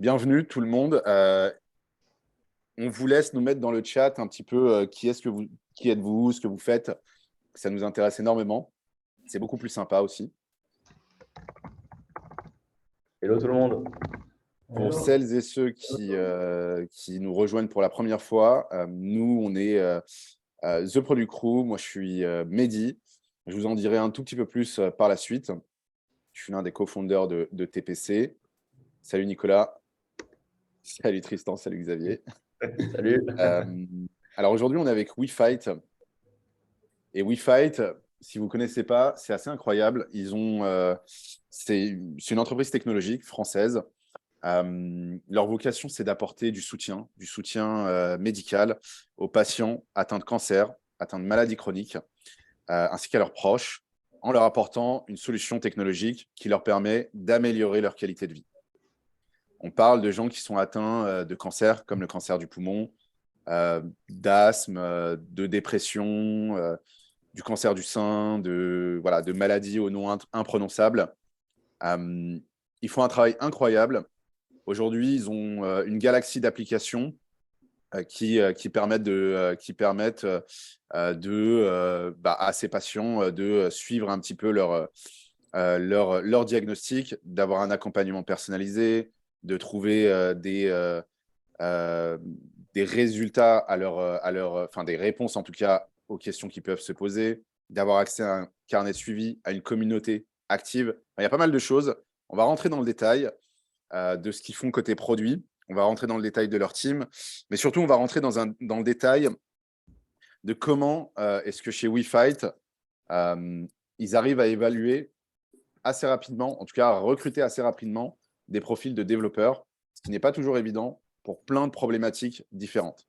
Bienvenue tout le monde. On vous laisse nous mettre dans le chat un petit peu qui êtes-vous, ce que vous faites. Ça nous intéresse énormément. C'est beaucoup plus sympa aussi. Hello tout le monde. Pour celles et ceux qui nous rejoignent pour la première fois, nous, on est The Product Crew. Moi, je suis Mehdi. Je vous en dirai un tout petit peu plus par la suite. Je suis l'un des co-founders de TPC. Salut Nicolas. Salut Tristan. Salut Xavier. Salut. Alors aujourd'hui, on est avec WeFight. Et WeFight, si vous ne connaissez pas, c'est assez incroyable. C'est une entreprise technologique française. Leur vocation, c'est d'apporter du soutien médical aux patients atteints de cancer, atteints de maladies chroniques, ainsi qu'à leurs proches, en leur apportant une solution technologique qui leur permet d'améliorer leur qualité de vie. On parle de gens qui sont atteints de cancer, comme le cancer du poumon, d'asthme, de dépression, du cancer du sein, de maladies au nom imprononçable. Ils font un travail incroyable. Aujourd'hui, ils ont une galaxie d'applications qui permettent à ces patients de suivre un petit peu leur diagnostic, d'avoir un accompagnement personnalisé, de trouver des résultats des réponses en tout cas aux questions qui peuvent se poser, d'avoir accès à un carnet de suivi, à une communauté active. Il y a pas mal de choses. On va rentrer dans le détail de ce qu'ils font côté produit. On va rentrer dans le détail de leur team. Mais surtout, on va rentrer dans le détail de comment est-ce que chez WeFight, ils arrivent à évaluer assez rapidement, en tout cas à recruter assez rapidement des profils de développeurs, ce qui n'est pas toujours évident pour plein de problématiques différentes.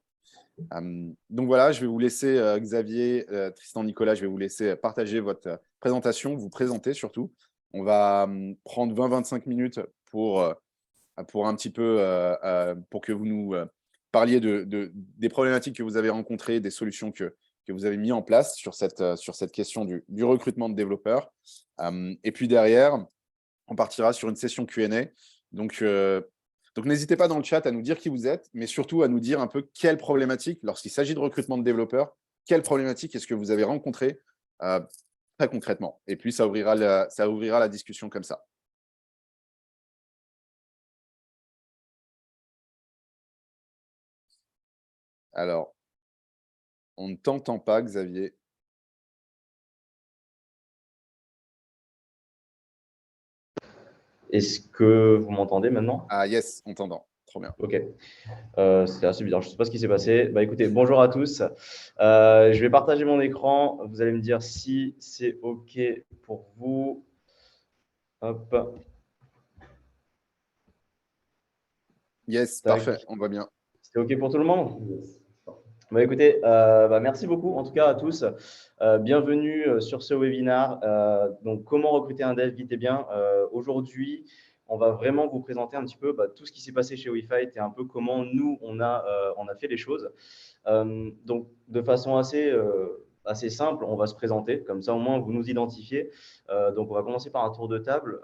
Donc voilà, je vais vous laisser, Xavier, Tristan, Nicolas, je vais vous laisser partager votre présentation, vous présenter surtout. On va prendre 20-25 minutes pour un petit peu, pour que vous nous parliez des problématiques que vous avez rencontrées, des solutions que vous avez mis en place sur cette question du recrutement de développeurs. Et puis derrière, on partira sur une session Q&A. Donc, n'hésitez pas dans le chat à nous dire qui vous êtes, mais surtout à nous dire un peu quelles problématiques, lorsqu'il s'agit de recrutement de développeurs, quelles problématiques est-ce que vous avez rencontrées très concrètement. Et puis, ça ouvrira la discussion comme ça. Alors, on ne t'entend pas, Xavier. Est-ce que vous m'entendez maintenant? Ah yes, on t'entend. Trop bien. Ok. C'était assez bizarre. Je ne sais pas ce qui s'est passé. Écoutez, bonjour à tous. Je vais partager mon écran. Vous allez me dire si c'est OK pour vous. Hop. Yes, Tac. parfait, on va bien. C'est OK pour tout le monde? Écoutez, merci beaucoup en tout cas à tous. Bienvenue sur ce webinaire. Donc, comment recruter un dev vite et bien. Aujourd'hui, on va vraiment vous présenter un petit peu tout ce qui s'est passé chez WeFight et un peu comment nous, on a fait les choses. Donc, de façon assez simple, on va se présenter. Comme ça, au moins, vous nous identifiez. Donc, on va commencer par un tour de table.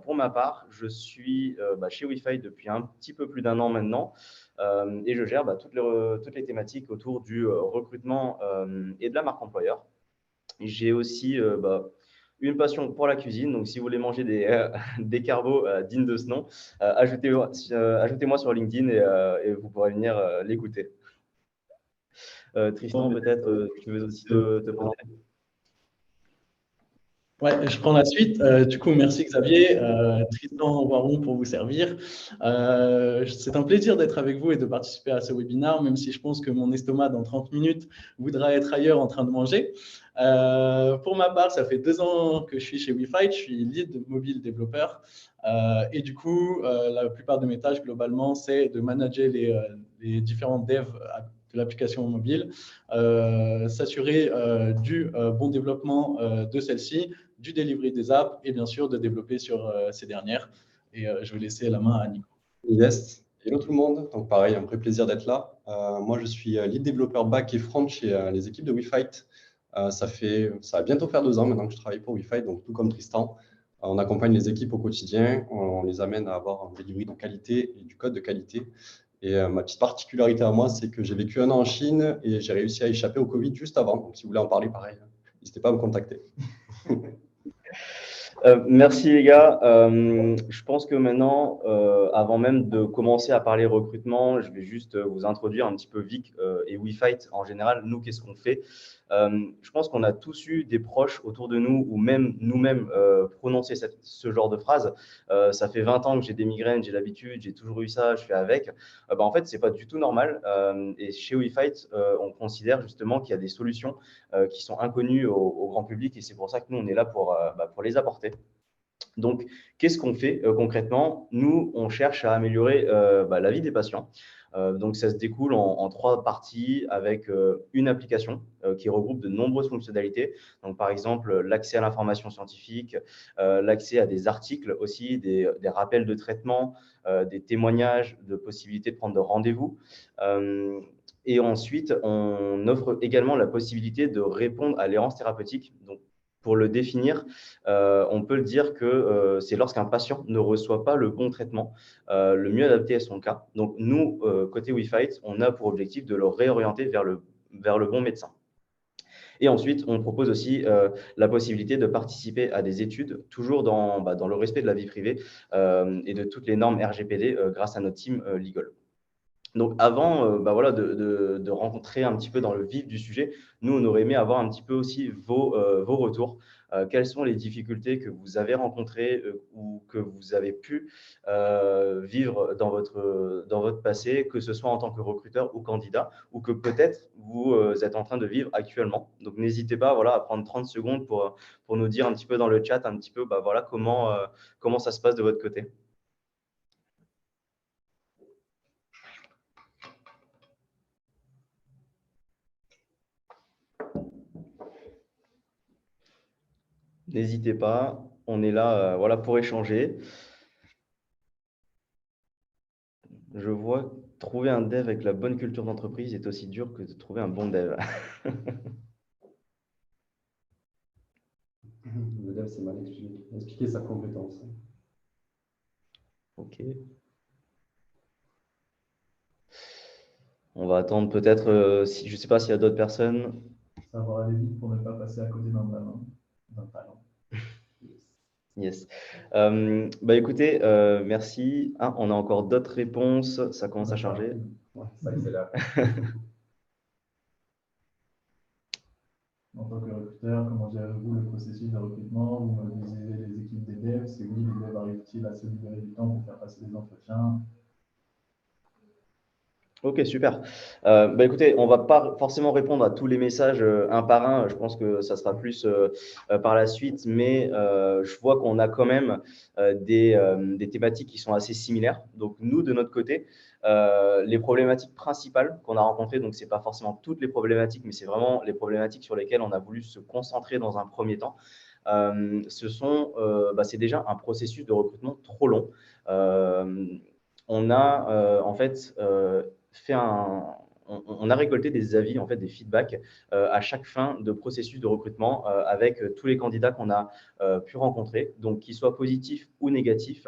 Pour ma part, je suis chez WeFight depuis un petit peu plus d'1 an maintenant. Et je gère toutes les thématiques autour du recrutement et de la marque employeur. J'ai aussi une passion pour la cuisine. Donc, si vous voulez manger des carbos dignes de ce nom, ajoutez-moi sur LinkedIn et vous pourrez venir l'écouter. Tristan, peut-être, tu veux aussi te présenter? Ouais, je prends la suite. Du coup, merci Xavier, Tristan Waron pour vous servir. C'est un plaisir d'être avec vous et de participer à ce webinaire, même si je pense que mon estomac, dans 30 minutes, voudra être ailleurs en train de manger. Pour ma part, ça fait 2 ans que je suis chez WeFight, je suis lead mobile développeur. Et du coup, la plupart de mes tâches, globalement, c'est de manager les différents devs de l'application mobile, s'assurer du bon développement de celle-ci, du delivery des apps et bien sûr de développer sur ces dernières. Et je vais laisser la main à Nico. Yes, hello tout le monde. Donc pareil, un vrai plaisir d'être là. Moi, je suis lead développeur back et front chez les équipes de WeFight. Ça va bientôt faire 2 ans maintenant que je travaille pour WeFight, donc tout comme Tristan. On accompagne les équipes au quotidien, on les amène à avoir un delivery de qualité et du code de qualité. Et ma petite particularité à moi, c'est que j'ai vécu 1 an en Chine et j'ai réussi à échapper au Covid juste avant. Donc, si vous voulez en parler, pareil, n'hésitez pas à me contacter. Merci les gars. Je pense que maintenant, avant même de commencer à parler recrutement, je vais juste vous introduire un petit peu Vic et WeFight en général. Nous, qu'est-ce qu'on fait? Je pense qu'on a tous eu des proches autour de nous ou même nous-mêmes prononcer ce genre de phrase. Ça fait 20 ans que j'ai des migraines, j'ai l'habitude, j'ai toujours eu ça, je fais avec. En fait, c'est pas du tout normal. Et chez WeFight, on considère justement qu'il y a des solutions qui sont inconnues au grand public et c'est pour ça que nous, on est là pour les apporter. Donc, qu'est-ce qu'on fait concrètement? Nous, on cherche à améliorer la vie des patients. Donc, ça se découle en 3 parties avec une application qui regroupe de nombreuses fonctionnalités. Donc, par exemple, l'accès à l'information scientifique, l'accès à des articles aussi, des rappels de traitement, des témoignages, de possibilités de prendre de rendez-vous. Et ensuite, on offre également la possibilité de répondre à l'errance thérapeutique. Donc, pour le définir, on peut le dire que c'est lorsqu'un patient ne reçoit pas le bon traitement, le mieux adapté à son cas. Donc, nous, côté WeFight, on a pour objectif de le réorienter vers le bon médecin. Et ensuite, on propose aussi la possibilité de participer à des études, toujours dans le respect de la vie privée et de toutes les normes RGPD grâce à notre team Legal. Donc, avant de rentrer un petit peu dans le vif du sujet, nous, on aurait aimé avoir un petit peu aussi vos retours. Quelles sont les difficultés que vous avez rencontrées ou que vous avez pu vivre dans votre passé, que ce soit en tant que recruteur ou candidat, ou que peut-être vous êtes en train de vivre actuellement. Donc, n'hésitez pas à prendre 30 secondes pour nous dire un petit peu dans le chat un petit peu comment ça se passe de votre côté. N'hésitez pas, on est là pour échanger. Je vois trouver un dev avec la bonne culture d'entreprise est aussi dur que de trouver un bon dev. Le dev, c'est mal expliquer sa compétence. Ok. On va attendre peut-être, je ne sais pas s'il y a d'autres personnes. Ça va aller vite pour ne pas passer à côté d'un talent. Yes. Écoutez, merci. Ah, on a encore d'autres réponses. Ça commence à charger. Ouais, ça accélère. En tant que recruteur, comment gérez-vous le processus de recrutement? Vous mobilisez les équipes des devs? Si oui, les devs arrivent-ils à se libérer du temps pour faire passer les entretiens? Ok, super. Écoutez, on va pas forcément répondre à tous les messages un par un. Je pense que ça sera plus par la suite, mais je vois qu'on a quand même des thématiques qui sont assez similaires. Donc, nous, de notre côté, les problématiques principales qu'on a rencontrées, donc ce n'est pas forcément toutes les problématiques, mais c'est vraiment les problématiques sur lesquelles on a voulu se concentrer dans un premier temps. C'est déjà un processus de recrutement trop long. On a en fait on a récolté des avis, en fait, des feedbacks à chaque fin de processus de recrutement avec tous les candidats qu'on a pu rencontrer, donc qu'ils soient positifs ou négatifs,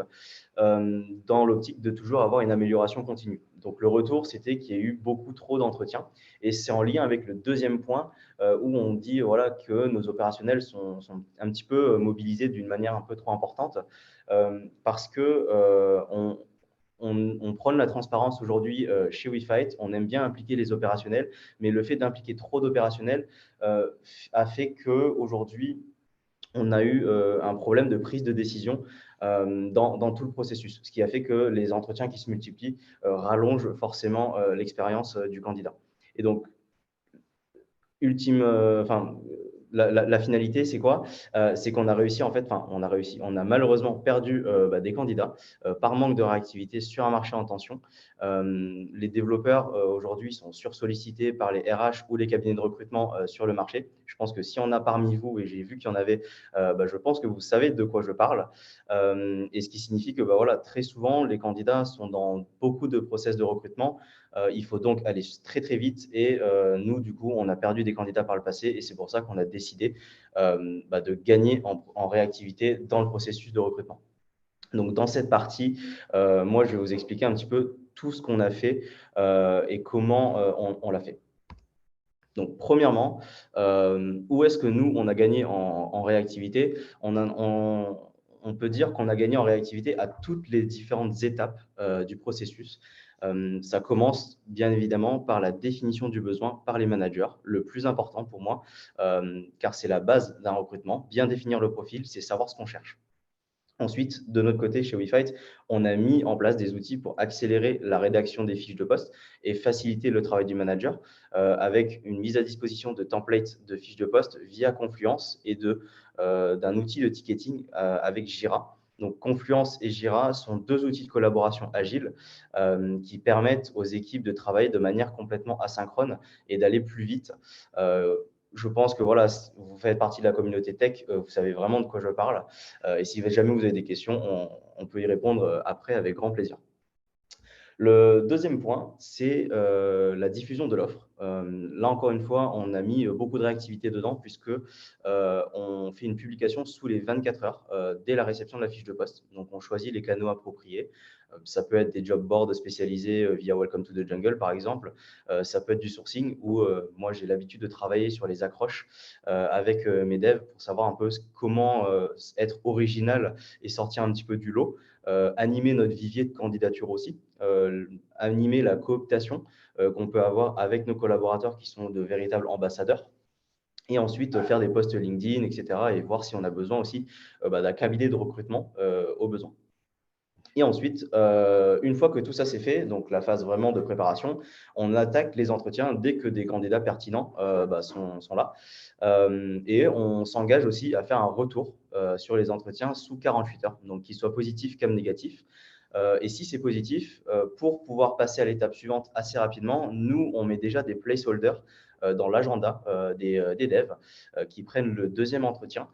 dans l'optique de toujours avoir une amélioration continue. Donc, le retour, c'était qu'il y a eu beaucoup trop d'entretiens et c'est en lien avec le deuxième point où on dit que nos opérationnels sont un petit peu mobilisés d'une manière un peu trop importante parce que on prône la transparence aujourd'hui chez WeFight. On aime bien impliquer les opérationnels, mais le fait d'impliquer trop d'opérationnels a fait qu'aujourd'hui, on a eu un problème de prise de décision dans tout le processus, ce qui a fait que les entretiens qui se multiplient rallongent forcément l'expérience du candidat. Et donc, la finalité, c'est quoi? C'est qu'on a réussi, en fait, on a malheureusement perdu des candidats par manque de réactivité sur un marché en tension. Les développeurs aujourd'hui sont sursollicités par les RH ou les cabinets de recrutement sur le marché. Je pense que si on a parmi vous, et j'ai vu qu'il y en avait, je pense que vous savez de quoi je parle. Et ce qui signifie que voilà, très souvent, les candidats sont dans beaucoup de process de recrutement. Il faut donc aller très, très vite. Et nous, du coup, on a perdu des candidats par le passé. Et c'est pour ça qu'on a décidé de gagner en réactivité dans le processus de recrutement. Donc, dans cette partie, moi, je vais vous expliquer un petit peu tout ce qu'on a fait et comment on l'a fait. Donc, premièrement, où est-ce que nous, on a gagné en réactivité? On peut dire qu'on a gagné en réactivité à toutes les différentes étapes du processus. Ça commence bien évidemment par la définition du besoin par les managers, le plus important pour moi, car c'est la base d'un recrutement. Bien définir le profil, c'est savoir ce qu'on cherche. Ensuite, de notre côté, chez WeFight, on a mis en place des outils pour accélérer la rédaction des fiches de poste et faciliter le travail du manager avec une mise à disposition de templates de fiches de poste via Confluence et d'un outil de ticketing avec Jira. Donc, Confluence et Jira sont deux outils de collaboration agile qui permettent aux équipes de travailler de manière complètement asynchrone et d'aller plus vite. Je pense que voilà, vous faites partie de la communauté tech, vous savez vraiment de quoi je parle. Et si jamais vous avez des questions, on peut y répondre après avec grand plaisir. Le deuxième point, c'est la diffusion de l'offre. Là, encore une fois, on a mis beaucoup de réactivité dedans puisque on fait une publication sous les 24 heures dès la réception de la fiche de poste. Donc, on choisit les canaux appropriés. Ça peut être des job boards spécialisés via Welcome to the Jungle, par exemple. Ça peut être du sourcing où moi, j'ai l'habitude de travailler sur les accroches avec mes devs pour savoir un peu comment être original et sortir un petit peu du lot. Animer notre vivier de candidature aussi, animer la cooptation qu'on peut avoir avec nos collaborateurs qui sont de véritables ambassadeurs. Et ensuite, faire des posts LinkedIn, etc. et voir si on a besoin aussi d'un cabinet de recrutement au besoin. Et ensuite, une fois que tout ça c'est fait, donc la phase vraiment de préparation, on attaque les entretiens dès que des candidats pertinents sont là. Et on s'engage aussi à faire un retour sur les entretiens sous 48 heures, donc qu'ils soient positifs comme négatifs. Et si c'est positif, pour pouvoir passer à l'étape suivante assez rapidement, nous, on met déjà des placeholders dans l'agenda des devs qui prennent le deuxième entretien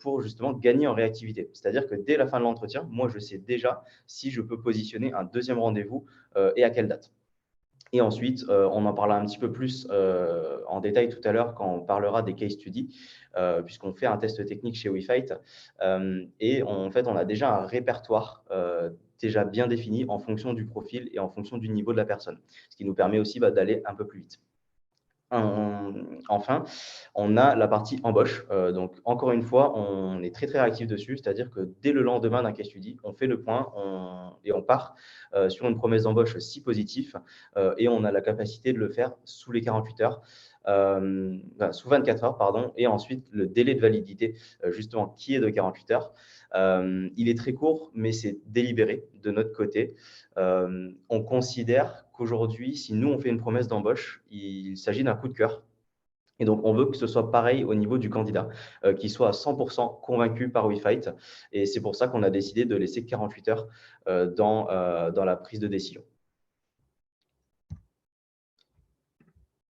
pour justement gagner en réactivité. C'est-à-dire que dès la fin de l'entretien, moi, je sais déjà si je peux positionner un deuxième rendez-vous et à quelle date. Et ensuite, on en parlera un petit peu plus en détail tout à l'heure quand on parlera des case studies, puisqu'on fait un test technique chez WeFight. Et en fait, on a déjà un répertoire déjà bien défini en fonction du profil et en fonction du niveau de la personne, ce qui nous permet aussi d'aller un peu plus vite. Enfin, on a la partie embauche. Donc, encore une fois, on est très, très réactif dessus. C'est-à-dire que dès le lendemain d'un case study, on fait le point et on part sur une promesse d'embauche si positif. Et on a la capacité de le faire sous les 48 heures. Sous 24 heures, pardon. Et ensuite, le délai de validité, justement, qui est de 48 heures. Il est très court, mais c'est délibéré de notre côté. On considère qu'aujourd'hui, si nous, on fait une promesse d'embauche, il s'agit d'un coup de cœur. Et donc, on veut que ce soit pareil au niveau du candidat, qu'il soit à 100% convaincu par WeFight. Et c'est pour ça qu'on a décidé de laisser 48 heures dans la prise de décision.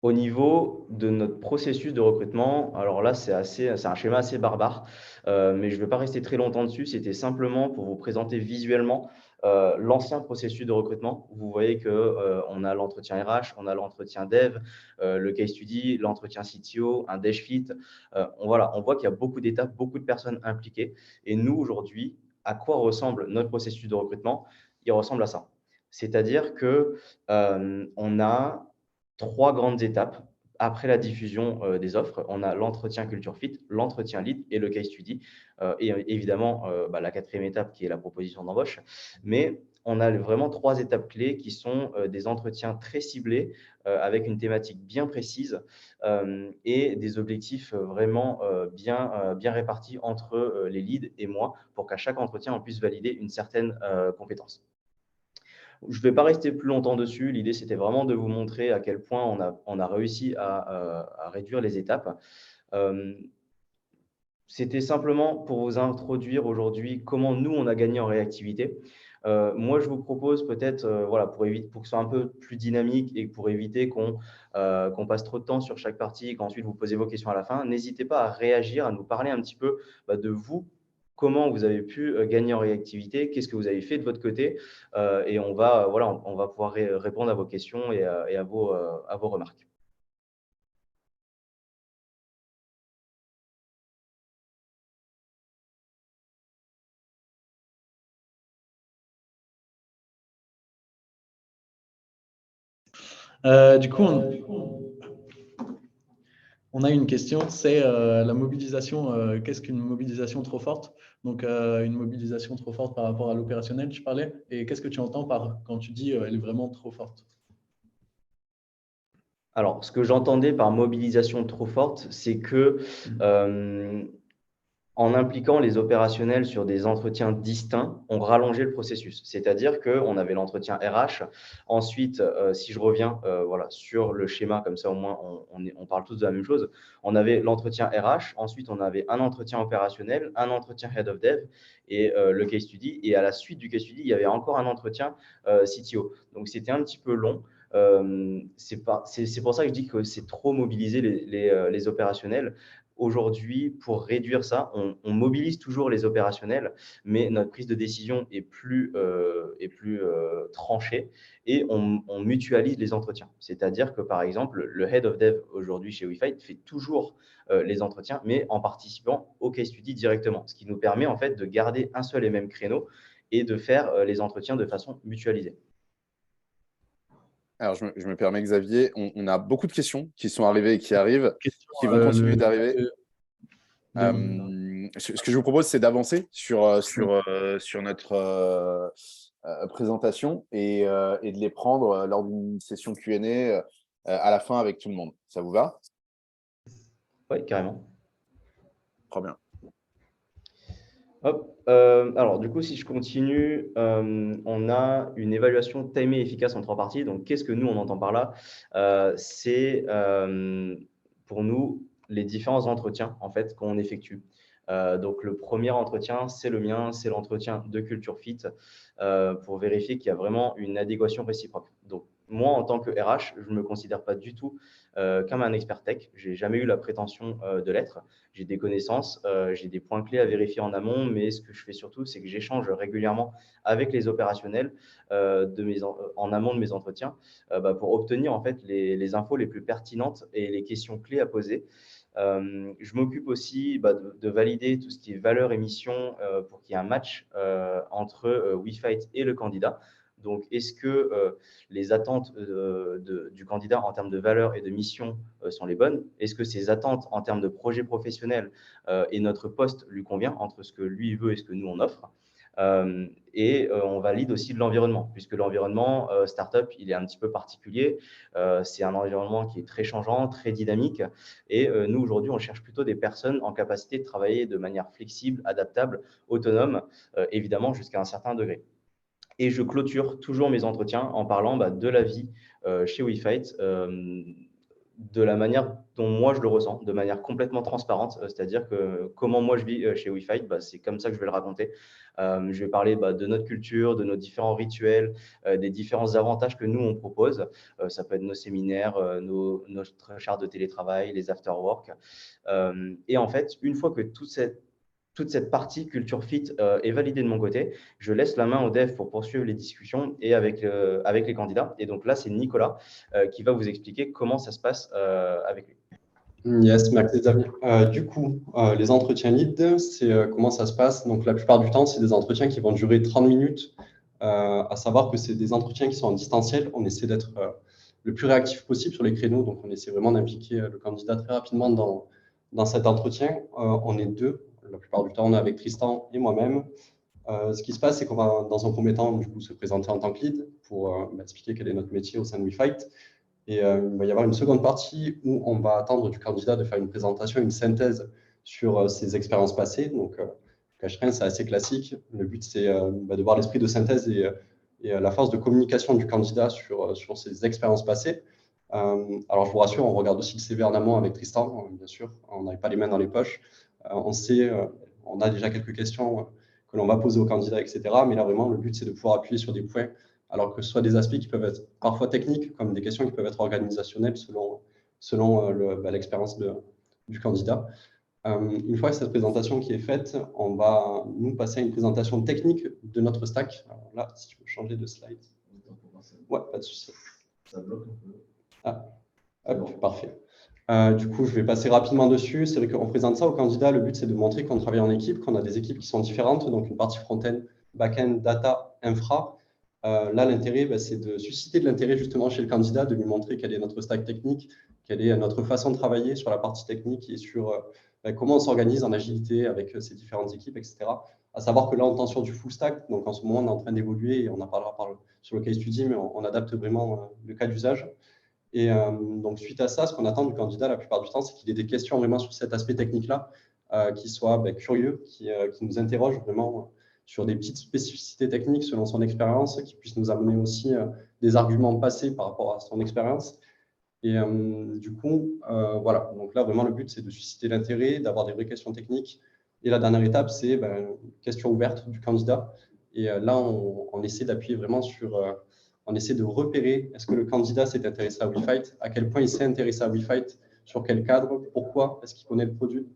Au niveau de notre processus de recrutement, alors là, c'est un schéma assez barbare, mais je ne vais pas rester très longtemps dessus. C'était simplement pour vous présenter visuellement l'ancien processus de recrutement. Vous voyez qu'on a l'entretien RH, on a l'entretien dev, le case study, l'entretien CTO, un dev fit. On voit qu'il y a beaucoup d'étapes, beaucoup de personnes impliquées. Et nous, aujourd'hui, à quoi ressemble notre processus de recrutement? Il ressemble à ça. C'est-à-dire qu'on a 3 grandes étapes après la diffusion des offres. On a l'entretien culture fit, l'entretien lead et le case study. Et évidemment, la 4e étape qui est la proposition d'embauche. Mais on a vraiment 3 étapes clés qui sont des entretiens très ciblés avec une thématique bien précise et des objectifs vraiment bien répartis entre les leads et moi pour qu'à chaque entretien, on puisse valider une certaine compétence. Je ne vais pas rester plus longtemps dessus. L'idée, c'était vraiment de vous montrer à quel point on a réussi à réduire les étapes. C'était simplement pour vous introduire aujourd'hui comment nous, on a gagné en réactivité. Moi, je vous propose peut-être, voilà, pour que ce soit un peu plus dynamique et pour éviter qu'on passe trop de temps sur chaque partie et qu'ensuite vous posez vos questions à la fin, n'hésitez pas à réagir, à nous parler un petit peu de vous, comment vous avez pu gagner en réactivité, qu'est-ce que vous avez fait de votre côté, et on va pouvoir répondre à vos questions et à vos remarques. Du coup, on a une question, c'est la mobilisation. Qu'est-ce qu'une mobilisation trop forte? Donc, une mobilisation trop forte par rapport à l'opérationnel, tu parlais. Et qu'est-ce que tu entends quand tu dis elle est vraiment trop forte? Alors, ce que j'entendais par mobilisation trop forte, c'est que en impliquant les opérationnels sur des entretiens distincts, on rallongeait le processus. C'est-à-dire qu'on avait l'entretien RH. Ensuite, si je reviens sur le schéma, comme ça au moins on parle tous de la même chose, on avait l'entretien RH, ensuite on avait un entretien opérationnel, un entretien Head of Dev et le case study. Et à la suite du case study, il y avait encore un entretien CTO. Donc c'était un petit peu long. C'est pour ça que je dis que c'est trop mobiliser les opérationnels. Aujourd'hui, pour réduire ça, on mobilise toujours les opérationnels, mais notre prise de décision est plus tranchée et on mutualise les entretiens. C'est-à-dire que, par exemple, le Head of Dev aujourd'hui chez WeFight fait toujours les entretiens, mais en participant au case study directement, ce qui nous permet en fait de garder un seul et même créneau et de faire les entretiens de façon mutualisée. Alors, je me permets, Xavier, on a beaucoup de questions qui sont arrivées et qui arrivent, Question, qui vont continuer d'arriver. de- Ce que je vous propose, c'est d'avancer sur notre présentation et de les prendre lors d'une session Q&A à la fin avec tout le monde. Ça vous va? Oui, carrément. Très bien. Hop, alors du coup, si je continue, on a une évaluation timée efficace en 3 parties. Donc, qu'est-ce que nous, on entend par là? C'est pour nous les différents entretiens en fait qu'on effectue. Donc, le premier entretien, c'est le mien, c'est l'entretien de Culture Fit pour vérifier qu'il y a vraiment une adéquation réciproque. Donc, moi, en tant que RH, je ne me considère pas du tout comme un expert tech. Je n'ai jamais eu la prétention de l'être. J'ai des connaissances, j'ai des points clés à vérifier en amont, mais ce que je fais surtout, c'est que j'échange régulièrement avec les opérationnels en amont de mes entretiens pour obtenir en fait les infos les plus pertinentes et les questions clés à poser. Je m'occupe aussi de valider tout ce qui est valeur et mission pour qu'il y ait un match entre WeFight et le candidat. Donc, est-ce que les attentes du candidat en termes de valeur et de mission sont les bonnes? Est-ce que ses attentes en termes de projet professionnel et notre poste lui convient entre ce que lui veut et ce que nous on offre? On valide aussi de l'environnement, puisque l'environnement startup, il est un petit peu particulier. C'est un environnement qui est très changeant, très dynamique. Et nous, aujourd'hui, on cherche plutôt des personnes en capacité de travailler de manière flexible, adaptable, autonome, évidemment jusqu'à un certain degré. Et je clôture toujours mes entretiens en parlant de la vie chez WeFight, de la manière dont moi je le ressens, de manière complètement transparente. C'est-à-dire que comment moi je vis chez WeFight, c'est comme ça que je vais le raconter. Je vais parler de notre culture, de nos différents rituels, des différents avantages que nous on propose. Ça peut être nos séminaires, notre charte de télétravail, les after-work. Et en fait, une fois que toute cette partie culture fit est validée de mon côté, je laisse la main au dev pour poursuivre les discussions et avec les candidats. Et donc là, c'est Nicolas qui va vous expliquer comment ça se passe avec lui. Yes, merci Xavier. Du coup, les entretiens lead, c'est comment ça se passe? Donc, la plupart du temps, c'est des entretiens qui vont durer 30 minutes, à savoir que c'est des entretiens qui sont en distanciel. On essaie d'être le plus réactif possible sur les créneaux, donc on essaie vraiment d'impliquer le candidat très rapidement dans cet entretien. On est deux, la plupart du temps, on est avec Tristan et moi-même. Ce qui se passe, c'est qu'on va, dans un premier temps, du coup, se présenter en tant que lead pour expliquer quel est notre métier au sein de WeFight. Et il va y avoir une seconde partie où on va attendre du candidat de faire une présentation, une synthèse sur ses expériences passées. Donc, je ne cache rien, c'est assez classique. Le but, c'est de voir l'esprit de synthèse et la force de communication du candidat sur ses expériences passées. Alors, je vous rassure, on regarde aussi le CV en amont avec Tristan, bien sûr. On n'avait pas les mains dans les poches. On a déjà quelques questions que l'on va poser au candidat, etc. Mais là, vraiment, le but, c'est de pouvoir appuyer sur des points, alors que ce soit des aspects qui peuvent être parfois techniques, comme des questions qui peuvent être organisationnelles selon l'expérience du candidat. Une fois que cette présentation qui est faite, on va nous passer à une présentation technique de notre stack. Alors là, si tu peux changer de slide. Ouais, pas de souci. Ça bloque un peu. Ah, hop, parfait. Du coup, je vais passer rapidement dessus. C'est vrai qu'on présente ça au candidat. Le but, c'est de montrer qu'on travaille en équipe, qu'on a des équipes qui sont différentes. Donc, une partie front-end, back-end, data, infra. Là, l'intérêt, c'est de susciter de l'intérêt justement chez le candidat, de lui montrer quelle est notre stack technique, quelle est notre façon de travailler sur la partie technique et sur comment on s'organise en agilité avec ces différentes équipes, etc. À savoir que là, on tend sur du full stack. Donc, en ce moment, on est en train d'évoluer et on en parlera sur le case study, mais on adapte vraiment le cas d'usage. Et donc, suite à ça, ce qu'on attend du candidat la plupart du temps, c'est qu'il ait des questions vraiment sur cet aspect technique-là, qui soit curieux, qui nous interroge vraiment sur des petites spécificités techniques selon son expérience, qui puisse nous amener aussi des arguments passés par rapport à son expérience. Et du coup, voilà. Donc là, vraiment, le but, c'est de susciter l'intérêt, d'avoir des vraies questions techniques. Et la dernière étape, c'est question ouverte du candidat. Et là, on essaie d'appuyer vraiment sur... on essaie de repérer, est-ce que le candidat s'est intéressé à WeFight, à quel point il s'est intéressé à WeFight, sur quel cadre, pourquoi, est-ce qu'il connaît le produit.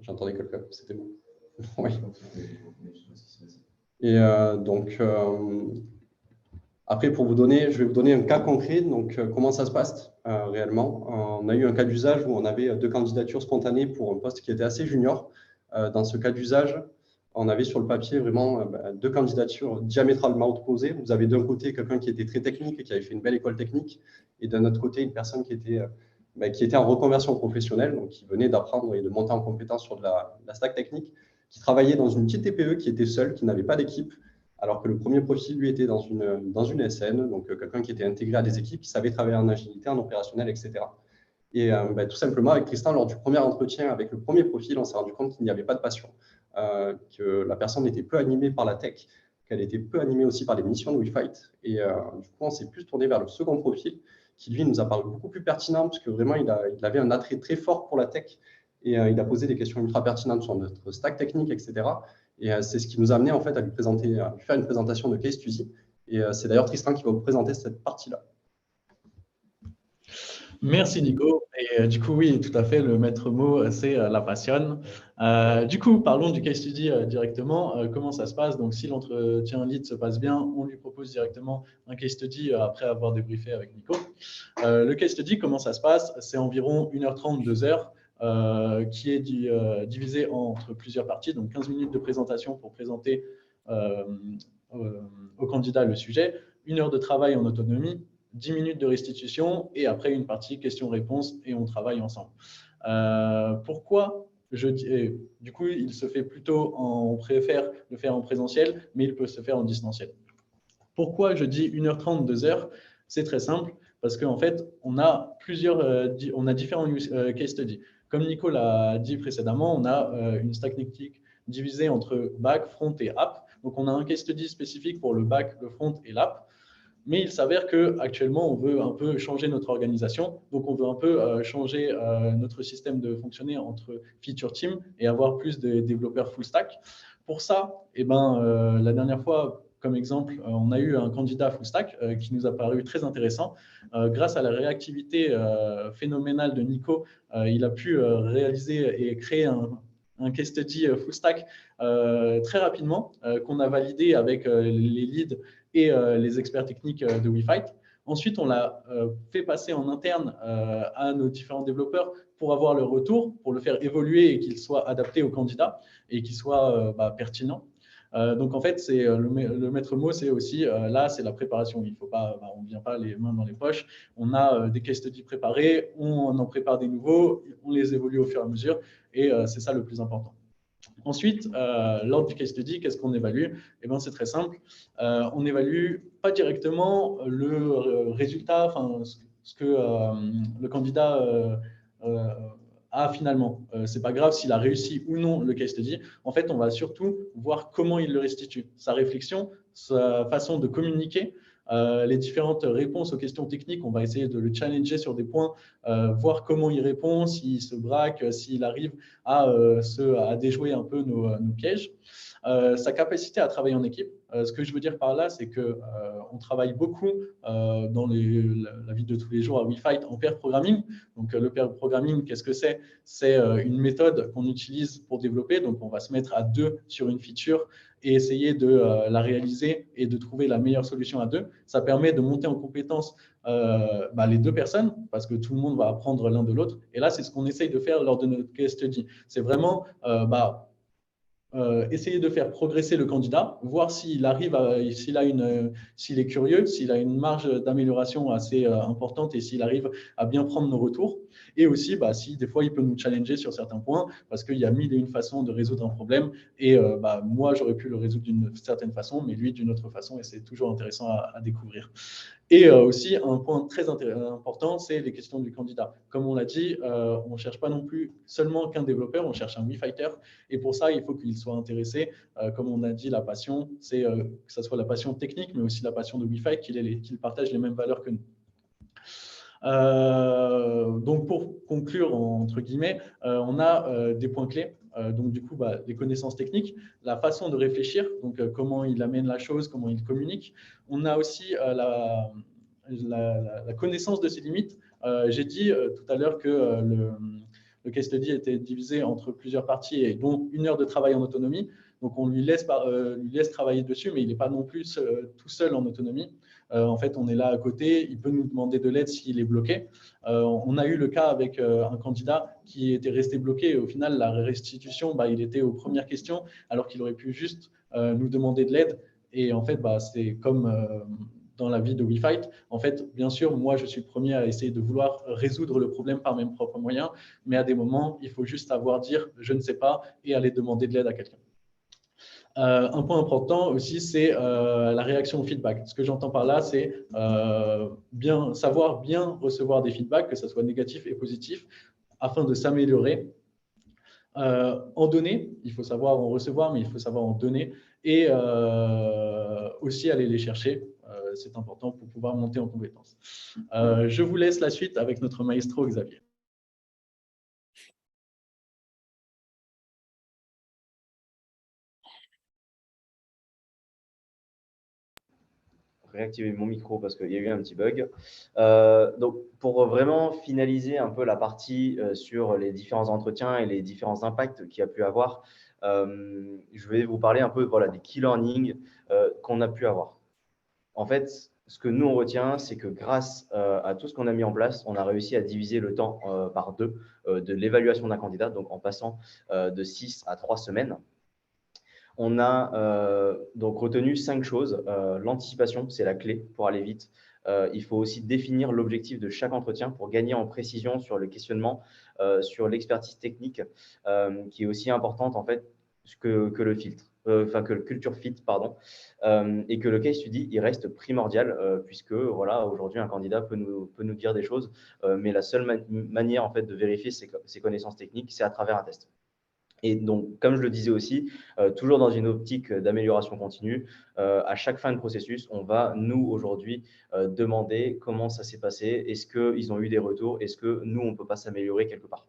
J'entendais quelqu'un, c'était bon. Oui. Et donc, après, je vais vous donner un cas concret. Donc, comment ça se passe réellement? On a eu un cas d'usage où on avait 2 candidatures spontanées pour un poste qui était assez junior. Dans ce cas d'usage, on avait sur le papier vraiment 2 candidatures diamétralement opposées. Vous avez d'un côté quelqu'un qui était très technique et qui avait fait une belle école technique, et d'un autre côté, une personne qui était en reconversion professionnelle, donc qui venait d'apprendre et de monter en compétence sur de la stack technique, qui travaillait dans une petite TPE, qui était seule, qui n'avait pas d'équipe, alors que le premier profil, lui, était dans une SN, donc quelqu'un qui était intégré à des équipes, qui savait travailler en agilité, en opérationnel, etc. Et tout simplement, avec Tristan, lors du premier entretien avec le premier profil, on s'est rendu compte qu'il n'y avait pas de passion, que la personne était peu animée par la tech, qu'elle était peu animée aussi par les missions de WeFight. Et du coup, on s'est plus tourné vers le second profil, qui lui nous a paru beaucoup plus pertinent, parce que vraiment, il avait un attrait très fort pour la tech, et il a posé des questions ultra pertinentes sur notre stack technique, etc. Et c'est ce qui nous a amené en fait à lui faire une présentation de case study. Et c'est d'ailleurs Tristan qui va vous présenter cette partie-là. Merci Nico. Et du coup, oui, tout à fait, le maître mot, c'est la passion. Du coup, parlons du case study directement. Comment ça se passe? Donc, si l'entretien lead se passe bien, on lui propose directement un case study après avoir débriefé avec Nico. Le case study, comment ça se passe? C'est environ 1h30, 2h. Qui est divisé entre plusieurs parties, donc 15 minutes de présentation pour présenter au candidat le sujet, 1 heure de travail en autonomie, 10 minutes de restitution et après une partie questions-réponses et on travaille ensemble. Pourquoi du coup, il se fait plutôt on préfère le faire en présentiel, mais il peut se faire en distanciel. Pourquoi je dis 1h30, 2h? C'est très simple, parce qu'en fait, on a différents case studies. Comme Nico l'a dit précédemment, on a une stack technique divisée entre back, front et app. Donc, on a un case study spécifique pour le back, le front et l'app. Mais il s'avère qu'actuellement, on veut un peu changer notre organisation. Donc, on veut un peu changer notre système de fonctionner entre feature team et avoir plus de développeurs full stack. Pour ça, la dernière fois, comme exemple, on a eu un candidat full stack qui nous a paru très intéressant. Grâce à la réactivité phénoménale de Nico, il a pu réaliser et créer un case study full stack très rapidement, qu'on a validé avec les leads et les experts techniques de WeFight. Ensuite, on l'a fait passer en interne à nos différents développeurs pour avoir le retour, pour le faire évoluer et qu'il soit adapté au candidat et qu'il soit pertinent. Donc, en fait, c'est le maître mot, c'est aussi là, c'est la préparation. Il faut pas, on ne vient pas les mains dans les poches. On a des case studies préparés, on en prépare des nouveaux, on les évolue au fur et à mesure et c'est ça le plus important. Ensuite, lors du case study, qu'est-ce qu'on évalue? Eh bien, c'est très simple. On n'évalue pas directement le résultat, enfin, ce que le candidat a finalement. Ce n'est pas grave s'il a réussi ou non le case study. En fait, on va surtout voir comment il le restitue, sa réflexion, sa façon de communiquer, Les différentes réponses aux questions techniques, on va essayer de le challenger sur des points, voir comment il répond, s'il se braque, s'il arrive à déjouer un peu nos pièges. Sa capacité à travailler en équipe. Ce que je veux dire par là, c'est qu'on travaille beaucoup dans la vie de tous les jours à WeFight en pair programming. Donc, le pair programming, qu'est-ce que c'est? C'est une méthode qu'on utilise pour développer. Donc, on va se mettre à deux sur une feature et essayer de la réaliser et de trouver la meilleure solution à deux. Ça permet de monter en compétence les deux personnes parce que tout le monde va apprendre l'un de l'autre. Et là, c'est ce qu'on essaye de faire lors de notre case study. C'est vraiment essayer de faire progresser le candidat, voir s'il arrive, s'il est curieux, s'il a une marge d'amélioration assez importante et s'il arrive à bien prendre nos retours. Et aussi, si des fois, il peut nous challenger sur certains points parce qu'il y a mille et une façons de résoudre un problème. Et moi, j'aurais pu le résoudre d'une certaine façon, mais lui d'une autre façon. Et c'est toujours intéressant à découvrir. Et aussi, un point très important, c'est les questions du candidat. Comme on l'a dit, on ne cherche pas non plus seulement qu'un développeur, on cherche un WeFighter. Et pour ça, il faut qu'il soit intéressé. Comme on a dit, la passion, c'est que ce soit la passion technique, mais aussi la passion de WeFight, qu'il partage les mêmes valeurs que nous. Donc, pour conclure, entre guillemets, on a des points clés. Donc, du coup, les connaissances techniques, la façon de réfléchir, donc comment il amène la chose, comment il communique. On a aussi la connaissance de ses limites. J'ai dit tout à l'heure que le case study était divisé entre plusieurs parties et dont 1 heure de travail en autonomie. Donc, on lui laisse travailler dessus, mais il n'est pas non plus tout seul en autonomie. En fait, on est là à côté, il peut nous demander de l'aide s'il est bloqué. On a eu le cas avec un candidat qui était resté bloqué et au final, la restitution, il était aux premières questions alors qu'il aurait pu juste nous demander de l'aide. Et en fait, c'est comme dans la vie de WeFight. En fait, bien sûr, moi, je suis le premier à essayer de vouloir résoudre le problème par mes propres moyens, mais à des moments, il faut juste savoir dire « je ne sais pas » et aller demander de l'aide à quelqu'un. Un point important aussi, c'est la réaction au feedback. Ce que j'entends par là, c'est savoir bien recevoir des feedbacks, que ce soit négatif et positif, afin de s'améliorer. En donner, il faut savoir en recevoir, mais il faut savoir en donner et aussi aller les chercher. C'est important pour pouvoir monter en compétences. Je vous laisse la suite avec notre maestro Xavier. Réactiver mon micro parce qu'il y a eu un petit bug. Donc, pour vraiment finaliser un peu la partie sur les différents entretiens et les différents impacts qu'il y a pu avoir, je vais vous parler un peu des key learnings qu'on a pu avoir. En fait, ce que nous, on retient, c'est que grâce à tout ce qu'on a mis en place, on a réussi à diviser le temps par 2 de l'évaluation d'un candidat, donc en passant de 6 à 3 semaines. On a donc retenu 5 choses. L'anticipation, c'est la clé pour aller vite. Il faut aussi définir l'objectif de chaque entretien pour gagner en précision sur le questionnement, sur l'expertise technique, qui est aussi importante en fait que le filtre. Que le culture fit, pardon, et que le case study, il reste primordial puisque aujourd'hui, un candidat peut nous dire des choses, mais la seule manière en fait de vérifier ses connaissances techniques, c'est à travers un test. Et donc, comme je le disais aussi, toujours dans une optique d'amélioration continue, à chaque fin de processus, on va, nous, aujourd'hui, demander comment ça s'est passé, est-ce qu'ils ont eu des retours, est-ce que nous, on ne peut pas s'améliorer quelque part.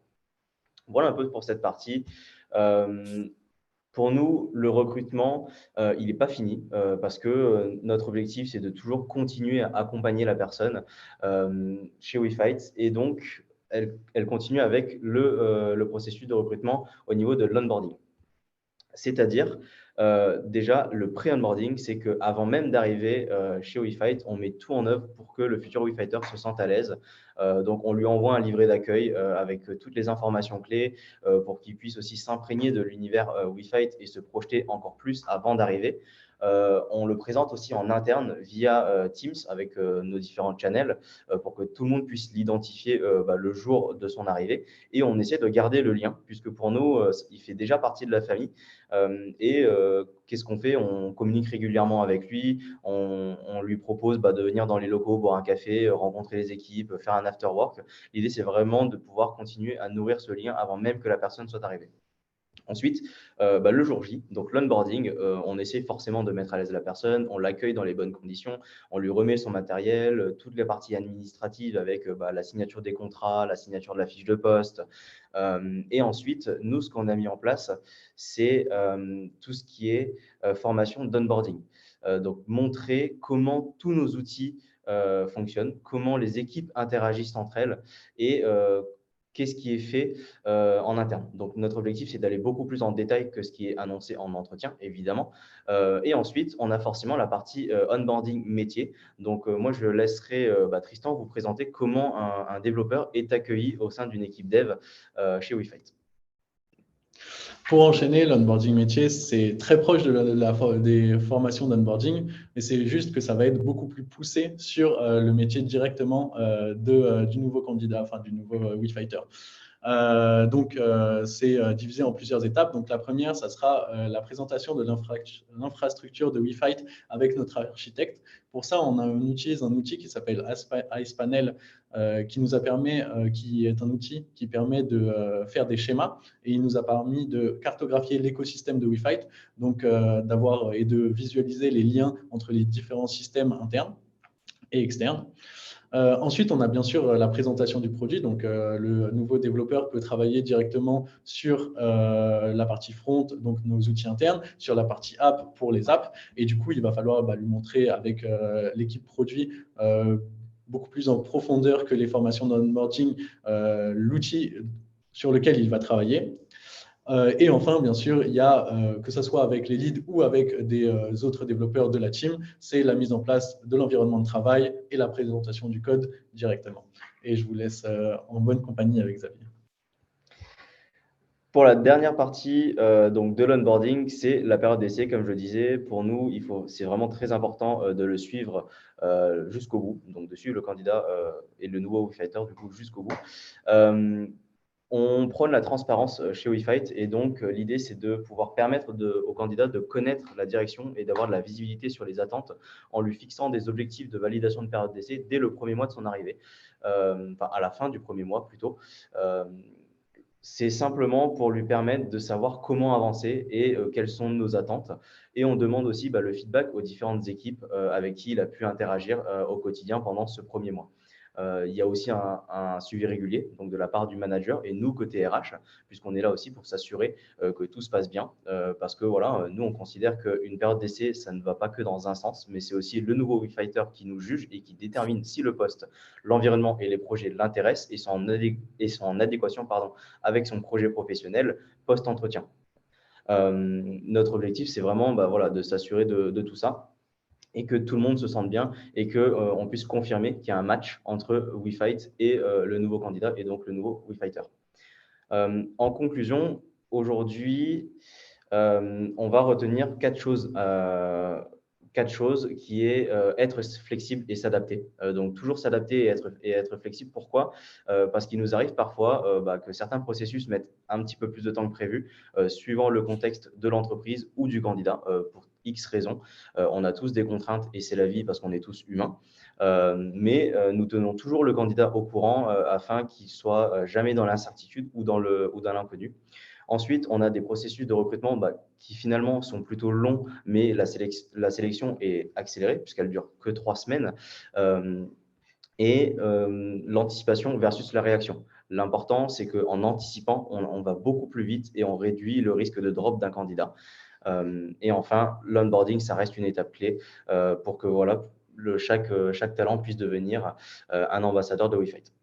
Voilà un peu pour cette partie. Pour nous, le recrutement, il n'est pas fini parce que notre objectif, c'est de toujours continuer à accompagner la personne chez WeFight. Et donc, elle continue avec le processus de recrutement au niveau de l'onboarding. C'est-à-dire, déjà, le pré-onboarding, c'est qu'avant même d'arriver chez WeFight, on met tout en œuvre pour que le futur WeFighter se sente à l'aise. Donc, on lui envoie un livret d'accueil avec toutes les informations clés pour qu'il puisse aussi s'imprégner de l'univers WeFight et se projeter encore plus avant d'arriver. On le présente aussi en interne via Teams avec nos différents channels pour que tout le monde puisse l'identifier le jour de son arrivée. Et on essaie de garder le lien puisque pour nous, il fait déjà partie de la famille. Qu'est-ce qu'on fait? On communique régulièrement avec lui, on lui propose de venir dans les locaux, boire un café, rencontrer les équipes, faire un after work. L'idée, c'est vraiment de pouvoir continuer à nourrir ce lien avant même que la personne soit arrivée. Ensuite, le jour J, donc l'onboarding, on essaie forcément de mettre à l'aise la personne, on l'accueille dans les bonnes conditions, on lui remet son matériel, toute la partie administrative avec la signature des contrats, la signature de la fiche de poste. Et ensuite, nous, ce qu'on a mis en place, c'est tout ce qui est formation d'onboarding. Donc, montrer comment tous nos outils fonctionnent, comment les équipes interagissent entre elles et qu'est-ce qui est fait en interne. Donc, notre objectif, c'est d'aller beaucoup plus en détail que ce qui est annoncé en entretien, évidemment. Et ensuite, on a forcément la partie onboarding métier. Donc, moi, je laisserai Tristan vous présenter comment un développeur est accueilli au sein d'une équipe dev chez WeFight. Pour enchaîner, l'onboarding métier, c'est très proche des formations d'onboarding, mais c'est juste que ça va être beaucoup plus poussé sur le métier directement du nouveau candidat, enfin du nouveau WeFighter. C'est divisé en plusieurs étapes. Donc, la première, ça sera la présentation de l'infrastructure de WeFight avec notre architecte. Pour ça, on utilise un outil qui s'appelle IcePanel, qui est un outil qui permet de faire des schémas, et il nous a permis de cartographier l'écosystème de WeFight, donc d'avoir et de visualiser les liens entre les différents systèmes internes et externes. Ensuite, on a bien sûr la présentation du produit. Donc, le nouveau développeur peut travailler directement sur la partie front, donc nos outils internes, sur la partie app pour les apps. Et du coup, il va falloir lui montrer avec l'équipe produit beaucoup plus en profondeur que les formations d'onboarding l'outil sur lequel il va travailler. Et enfin, bien sûr, il y a, que ce soit avec les leads ou avec des autres développeurs de la team, c'est la mise en place de l'environnement de travail et la présentation du code directement. Et je vous laisse en bonne compagnie avec Xavier. Pour la dernière partie donc de l'onboarding, c'est la période d'essai. Comme je le disais, pour nous, c'est vraiment très important de le suivre jusqu'au bout, donc de suivre le candidat et le nouveau WeFighter du coup jusqu'au bout. On prône la transparence chez WeFight, et donc l'idée, c'est de pouvoir permettre au candidat de connaître la direction et d'avoir de la visibilité sur les attentes en lui fixant des objectifs de validation de période d'essai dès le premier mois de son arrivée, à la fin du premier mois plutôt. C'est simplement pour lui permettre de savoir comment avancer et quelles sont nos attentes. Et on demande aussi le feedback aux différentes équipes avec qui il a pu interagir au quotidien pendant ce premier mois. Il y a aussi un suivi régulier donc de la part du manager et nous, côté RH, puisqu'on est là aussi pour s'assurer que tout se passe bien. Parce que voilà, nous, on considère qu'une période d'essai, ça ne va pas que dans un sens, mais c'est aussi le nouveau WeFighter qui nous juge et qui détermine si le poste, l'environnement et les projets l'intéressent et sont en adéquation avec son projet professionnel post-entretien. Notre objectif, c'est vraiment de s'assurer de tout ça et que tout le monde se sente bien et qu'on puisse confirmer qu'il y a un match entre WeFight et le nouveau candidat et donc le nouveau WeFighter. En conclusion, aujourd'hui, on va retenir quatre choses qui est être flexible et s'adapter. Donc, toujours s'adapter et être flexible. Pourquoi ? Parce qu'il nous arrive parfois que certains processus mettent un petit peu plus de temps que prévu, suivant le contexte de l'entreprise ou du candidat, pour X raisons. On a tous des contraintes et c'est la vie parce qu'on est tous humains. Mais nous tenons toujours le candidat au courant afin qu'il ne soit jamais dans l'incertitude ou dans l'inconnu. Ensuite, on a des processus de recrutement qui finalement sont plutôt longs, mais la sélection est accélérée puisqu'elle dure que 3 semaines. L'anticipation versus la réaction. L'important, c'est qu'en anticipant, on va beaucoup plus vite et on réduit le risque de drop d'un candidat. Et enfin, l'onboarding, ça reste une étape clé pour que chaque talent puisse devenir un ambassadeur de WeFight.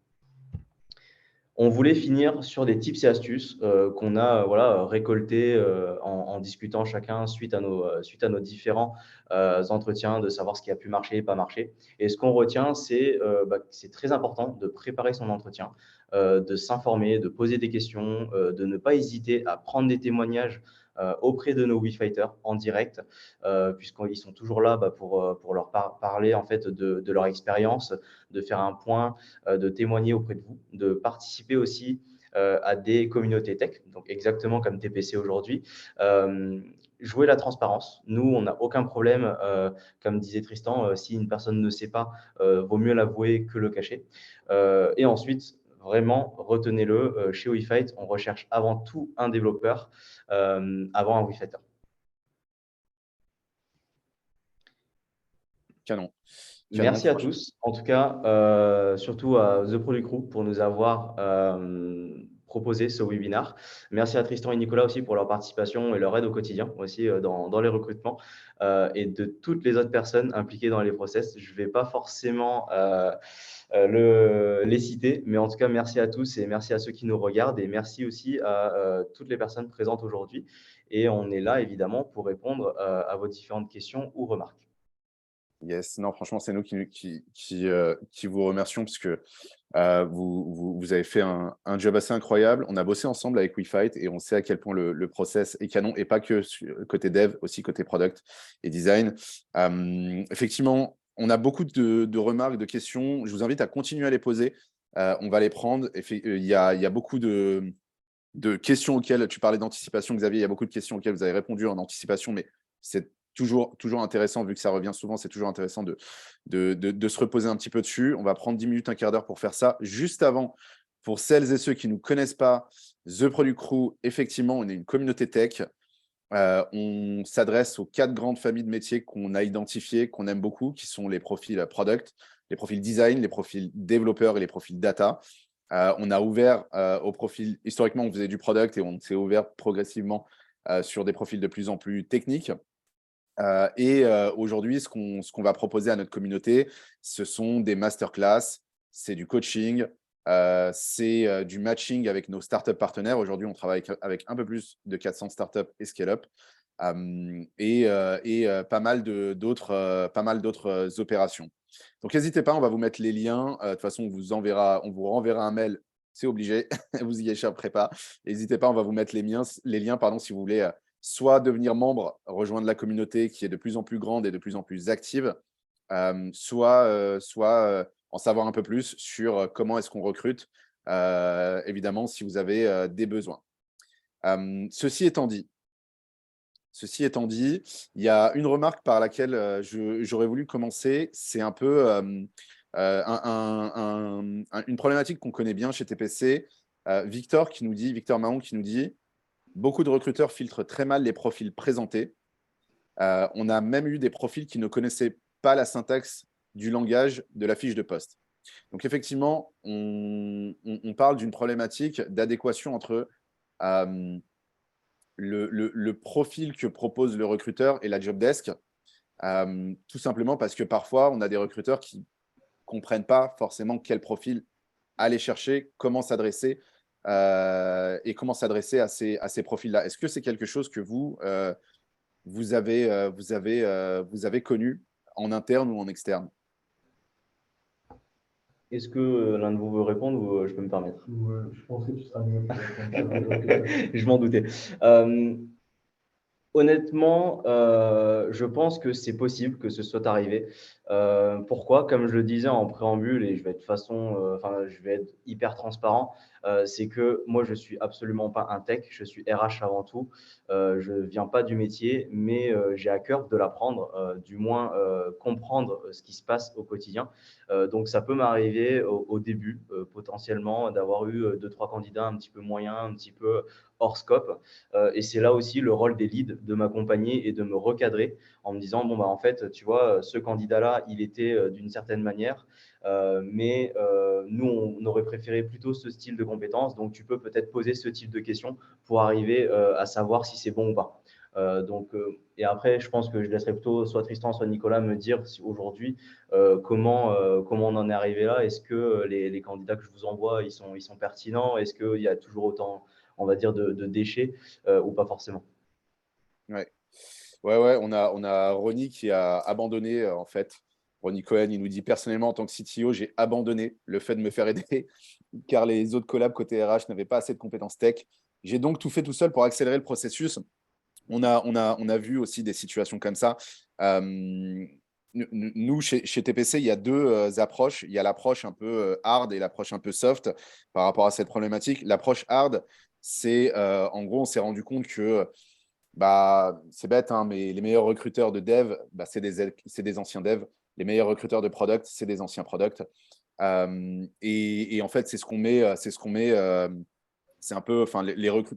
On voulait finir sur des tips et astuces qu'on a récoltés en discutant chacun suite à nos différents entretiens, de savoir ce qui a pu marcher et pas marcher. Et ce qu'on retient, c'est très important de préparer son entretien, de s'informer, de poser des questions, de ne pas hésiter à prendre des témoignages auprès de nos WeFighters en direct, puisqu'ils sont toujours là pour leur parler en fait de leur expérience, de faire un point, de témoigner auprès de vous, de participer aussi à des communautés tech, donc exactement comme TPC aujourd'hui. Jouer la transparence. Nous, on n'a aucun problème, comme disait Tristan, si une personne ne sait pas, vaut mieux l'avouer que le cacher. Et ensuite, vraiment, retenez-le, chez WeFight, on recherche avant tout un développeur avant un WeFighter. Canon. Merci à tous. En tout cas, surtout à The Product Crew pour nous avoir proposé ce webinaire. Merci à Tristan et Nicolas aussi pour leur participation et leur aide au quotidien aussi dans les recrutements et de toutes les autres personnes impliquées dans les process. Je ne vais pas forcément les citer, mais en tout cas, merci à tous et merci à ceux qui nous regardent et merci aussi à toutes les personnes présentes aujourd'hui. Et on est là, évidemment, pour répondre à vos différentes questions ou remarques. Yes, non, franchement, c'est nous qui vous remercions parce que vous avez fait un job assez incroyable. On a bossé ensemble avec WeFight et on sait à quel point le process est canon et pas que côté dev, aussi côté product et design. Effectivement, on a beaucoup de remarques, de questions. Je vous invite à continuer à les poser. On va les prendre. Il y a beaucoup de questions auxquelles tu parlais d'anticipation, Xavier. Il y a beaucoup de questions auxquelles vous avez répondu en anticipation, mais c'est toujours intéressant, vu que ça revient souvent, c'est toujours intéressant de se reposer un petit peu dessus. On va prendre 10 minutes, un quart d'heure pour faire ça. Juste avant, pour celles et ceux qui ne nous connaissent pas, The Product Crew, effectivement, on est une communauté tech. On s'adresse aux 4 grandes familles de métiers qu'on a identifiées, qu'on aime beaucoup, qui sont les profils product, les profils design, les profils développeurs et les profils data. On a ouvert au profil, historiquement, on faisait du product et on s'est ouvert progressivement sur des profils de plus en plus techniques. Aujourd'hui, ce qu'on va proposer à notre communauté, ce sont des masterclass, c'est du coaching, c'est du matching avec nos startup partenaires. Aujourd'hui, on travaille avec un peu plus de 400 startups et scale-up pas mal d'autres opérations. Donc, n'hésitez pas, on va vous mettre les liens. De toute façon, on vous renverra un mail, c'est obligé, vous y échapperez pas. N'hésitez pas, on va vous mettre les liens si vous voulez soit devenir membre, rejoindre la communauté qui est de plus en plus grande et de plus en plus active, soit en savoir un peu plus sur comment est-ce qu'on recrute, évidemment, si vous avez des besoins. Ceci étant dit, il y a une remarque par laquelle j'aurais voulu commencer. C'est un peu une problématique qu'on connaît bien chez TPC. Victor Mahon qui nous dit « Beaucoup de recruteurs filtrent très mal les profils présentés. On a même eu des profils qui ne connaissaient pas la syntaxe du langage de la fiche de poste. » Donc, effectivement, on parle d'une problématique d'adéquation entre le profil que propose le recruteur et la job desk, tout simplement parce que parfois, on a des recruteurs qui ne comprennent pas forcément quel profil aller chercher, comment s'adresser et comment s'adresser à ces profils-là. Est-ce que c'est quelque chose que vous avez connu en interne ou en externe? Est-ce que l'un de vous veut répondre ou je peux me permettre? Je pense que tu seras mieux pour répondre. Je m'en doutais. Honnêtement, je pense que c'est possible que ce soit arrivé. Pourquoi? Comme je le disais en préambule, et je vais être hyper transparent, c'est que moi, je suis absolument pas un tech, je suis RH avant tout. Je viens pas du métier, mais j'ai à cœur de l'apprendre, du moins comprendre ce qui se passe au quotidien. Donc, ça peut m'arriver au début, potentiellement, d'avoir eu 2-3 candidats un petit peu moyens, un petit peu hors scope. Et c'est là aussi le rôle des leads de m'accompagner et de me recadrer en me disant, bon, bah, en fait, tu vois, ce candidat-là, il était d'une certaine manière, mais nous, on aurait préféré plutôt ce style de compétences. Donc, tu peux peut-être poser ce type de questions pour arriver à savoir si c'est bon ou pas. Et après, je pense que je laisserai plutôt soit Tristan, soit Nicolas me dire si aujourd'hui comment on en est arrivé là. Est-ce que les candidats que je vous envoie, ils sont pertinents? Est-ce qu'il y a toujours autant, on va dire, de déchets ou pas forcément? Ouais, on a Ronnie qui a abandonné, en fait. Ronnie Cohen, il nous dit « Personnellement, en tant que CTO, j'ai abandonné le fait de me faire aider car les autres collabs côté RH n'avaient pas assez de compétences tech. J'ai donc tout fait tout seul pour accélérer le processus. » On a vu aussi des situations comme ça. Nous, chez TPC, il y a deux approches. Il y a l'approche un peu hard et l'approche un peu soft par rapport à cette problématique. L'approche hard, c'est en gros, on s'est rendu compte que c'est bête, hein, mais les meilleurs recruteurs de dev, c'est des anciens devs. Les meilleurs recruteurs de product, c'est des anciens product. Et en fait, c'est un peu, enfin,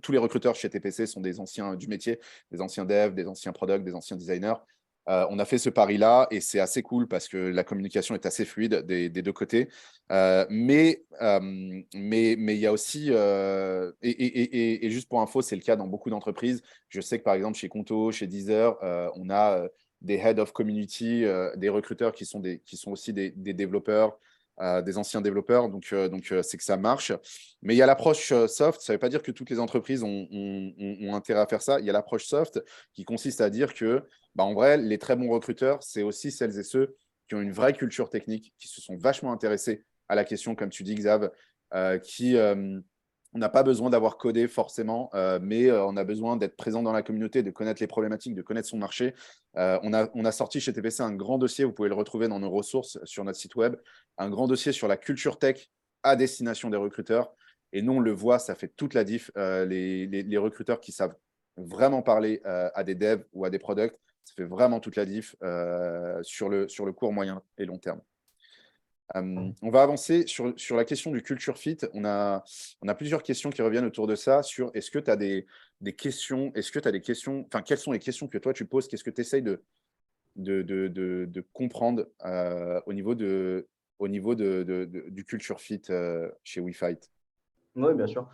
tous les recruteurs chez TPC sont des anciens du métier, des anciens devs, des anciens product, des anciens designers. On a fait ce pari-là et c'est assez cool parce que la communication est assez fluide des deux côtés. Mais il y a aussi, et juste pour info, c'est le cas dans beaucoup d'entreprises. Je sais que par exemple chez Conto, chez Deezer, on a des head of community, des recruteurs qui sont aussi des développeurs, des anciens développeurs. Donc c'est que ça marche. Mais il y a l'approche soft. Ça ne veut pas dire que toutes les entreprises ont intérêt à faire ça. Il y a l'approche soft qui consiste à dire que, en vrai, les très bons recruteurs, c'est aussi celles et ceux qui ont une vraie culture technique, qui se sont vachement intéressés à la question, comme tu dis, Xav, on n'a pas besoin d'avoir codé forcément, mais on a besoin d'être présent dans la communauté, de connaître les problématiques, de connaître son marché. On a sorti chez TPC un grand dossier, vous pouvez le retrouver dans nos ressources sur notre site web, un grand dossier sur la culture tech à destination des recruteurs. Et nous, on le voit, ça fait toute la diff. Les recruteurs qui savent vraiment parler à des devs ou à des products, ça fait vraiment toute la diff sur le court, moyen et long terme. On va avancer sur la question du culture fit. On a plusieurs questions qui reviennent autour de ça. Sur est-ce que tu as des questions, enfin, quelles sont les questions que toi tu poses, qu'est-ce que tu essayes de comprendre au niveau du culture fit chez WeFight? Oui, bien sûr.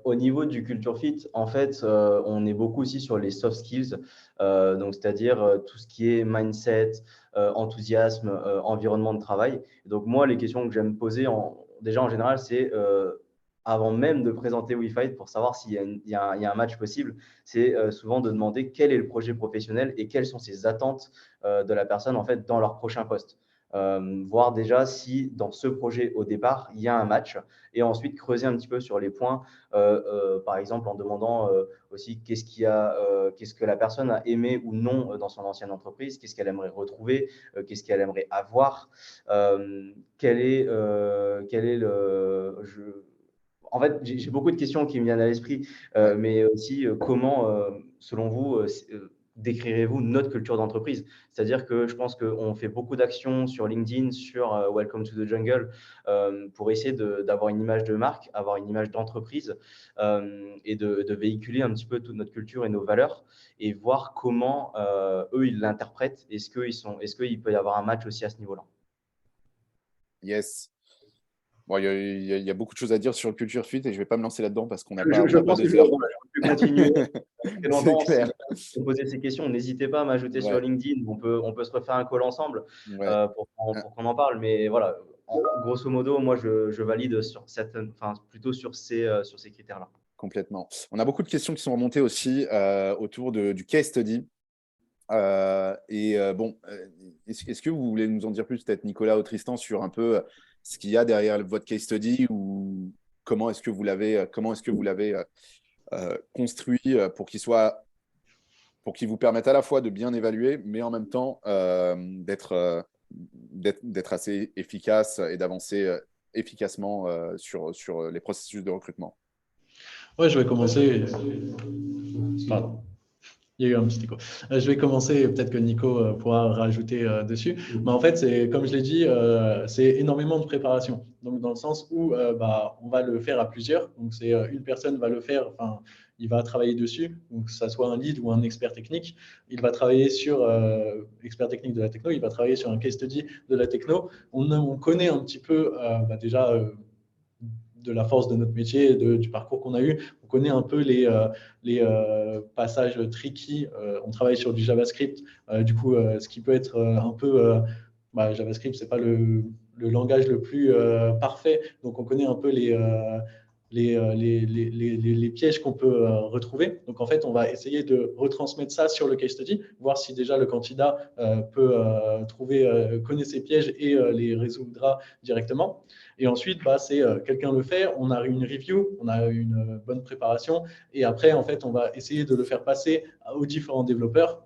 Au niveau du culture fit, en fait, on est beaucoup aussi sur les soft skills, donc c'est-à-dire tout ce qui est mindset, enthousiasme, environnement de travail. Donc moi, les questions que j'aime poser déjà en général, c'est avant même de présenter WeFight pour savoir s'il y a un match possible, c'est souvent de demander quel est le projet professionnel et quelles sont ses attentes de la personne en fait dans leur prochain poste. Voir déjà si dans ce projet au départ, il y a un match et ensuite creuser un petit peu sur les points, par exemple en demandant aussi qu'est-ce que la personne a aimé ou non dans son ancienne entreprise, qu'est-ce qu'elle aimerait retrouver, qu'est-ce qu'elle aimerait avoir, quel est le… En fait, j'ai beaucoup de questions qui me viennent à l'esprit, mais aussi comment, selon vous, décrirez-vous notre culture d'entreprise? C'est-à-dire que je pense qu'on fait beaucoup d'actions sur LinkedIn, sur Welcome to the Jungle, pour essayer d'avoir une image de marque, avoir une image d'entreprise et de véhiculer un petit peu toute notre culture et nos valeurs et voir comment eux, ils l'interprètent. Est-ce qu'il peut y avoir un match aussi à ce niveau-là? Yes. Bon, il y a beaucoup de choses à dire sur le culture fit et je ne vais pas me lancer là-dedans parce qu'on n'a Je pas pense que deux je heures. peux continuer très C'est longtemps. clair. Si vous posez ces questions, n'hésitez pas à m'ajouter sur Ouais. LinkedIn. On peut se refaire un call ensemble Ouais. pour qu'on en parle. Mais voilà, grosso modo, moi, je valide plutôt sur ces critères-là. Complètement. On a beaucoup de questions qui sont remontées aussi autour du case study. Bon, est-ce que vous voulez nous en dire plus, peut-être Nicolas ou Tristan, sur un peu ce qu'il y a derrière votre case study ou comment est-ce que vous l'avez construit pour qu'il vous permette à la fois de bien évaluer, mais en même temps d'être assez efficace et d'avancer efficacement sur les processus de recrutement. Ouais, je vais commencer. Pardon. Il y a eu un petit écho. Je vais commencer, peut-être que Nico pourra rajouter dessus. Mais en fait, comme je l'ai dit, c'est énormément de préparation. Donc, dans le sens où on va le faire à plusieurs. Donc, c'est une personne va le faire, enfin, il va travailler dessus, donc que ça soit un lead ou un expert technique. Il va travailler sur expert technique de la techno, il va travailler sur un case study de la techno. On connaît un petit peu déjà de la force de notre métier et du parcours qu'on a eu. On connaît un peu les passages tricky. On travaille sur du JavaScript. Du coup, ce qui peut être un peu… JavaScript, ce n'est pas le langage le plus parfait. Donc, on connaît un peu les pièges qu'on peut retrouver. Donc, en fait, on va essayer de retransmettre ça sur le case study, voir si déjà le candidat connaît ces pièges et les résoudra directement. Et ensuite, c'est quelqu'un le fait, on a une review, on a une bonne préparation, et après, en fait, on va essayer de le faire passer aux différents développeurs.